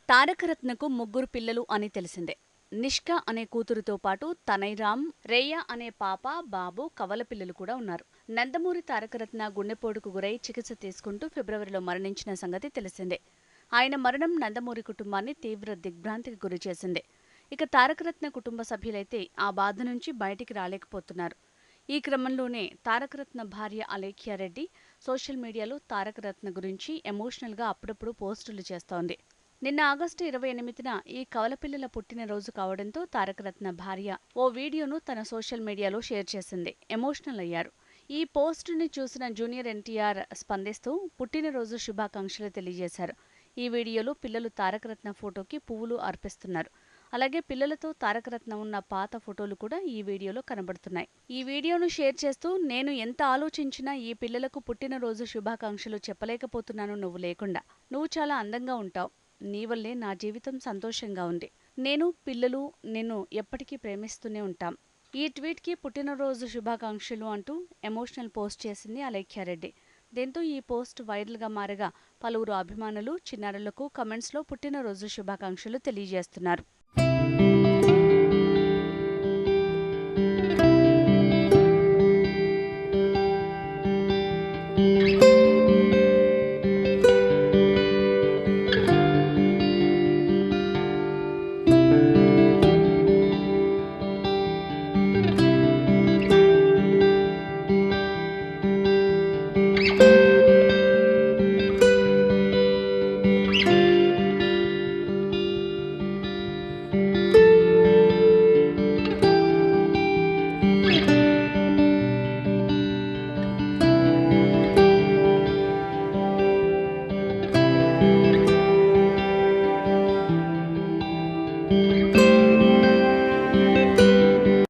తారకరత్నకు ముగ్గురు పిల్లలు అని తెలిసిందే. నిష్క అనే కూతురుతో పాటు తనైరామ్, రేయ అనే పాప, బాబు, కవల పిల్లలు కూడా ఉన్నారు. నందమూరి తారకరత్న గుండెపోటుకు గురై చికిత్స తీసుకుంటూ ఫిబ్రవరిలో మరణించిన సంగతి తెలిసిందే. ఆయన మరణం నందమూరి కుటుంబాన్ని తీవ్ర దిగ్భ్రాంతికి గురిచేసింది. ఇక తారకరత్న కుటుంబ సభ్యులైతే ఆ బాధ నుంచి బయటికి రాలేకపోతున్నారు. ఈ క్రమంలోనే తారకరత్న భార్య అలేఖ్యారెడ్డి సోషల్ మీడియాలో తారకరత్న గురించి ఎమోషనల్గా అప్పుడప్పుడు పోస్టులు చేస్తోంది. నిన్న ఆగస్టు 28న ఈ కవలపిల్లల పుట్టినరోజు కావడంతో తారకరత్న భార్య ఓ వీడియోను తన సోషల్ మీడియాలో షేర్ చేసింది. ఎమోషనల్ అయ్యారు. ఈ పోస్టుని చూసిన జూనియర్ ఎన్టీఆర్ స్పందిస్తూ పుట్టినరోజు శుభాకాంక్షలు తెలియజేశారు. ఈ వీడియోలో పిల్లలు తారకరత్న ఫోటోకి పువ్వులు అర్పిస్తున్నారు. అలాగే పిల్లలతో తారకరత్న ఉన్న పాత ఫోటోలు కూడా ఈ వీడియోలో కనబడుతున్నాయి. ఈ వీడియోను షేర్ చేస్తూ, నేను ఎంత ఆలోచించినా ఈ పిల్లలకు పుట్టినరోజు శుభాకాంక్షలు చెప్పలేకపోతున్నాను నువ్వు లేకుండా. నువ్వు చాలా అందంగా ఉంటావు. నీ వల్లే నా జీవితం సంతోషంగా ఉంది. నేను, పిల్లలు నిన్ను ఎప్పటికీ ప్రేమిస్తూనే ఉంటాం. ఈ ట్వీట్కి పుట్టినరోజు శుభాకాంక్షలు అంటూ ఎమోషనల్ పోస్ట్ చేసింది అలేఖ్యారెడ్డి. దీంతో ఈ పోస్ట్ వైరల్గా మారగా పలువురు అభిమానులు, చిన్నారులకు కమెంట్స్లో పుట్టినరోజు శుభాకాంక్షలు తెలియజేస్తున్నారు.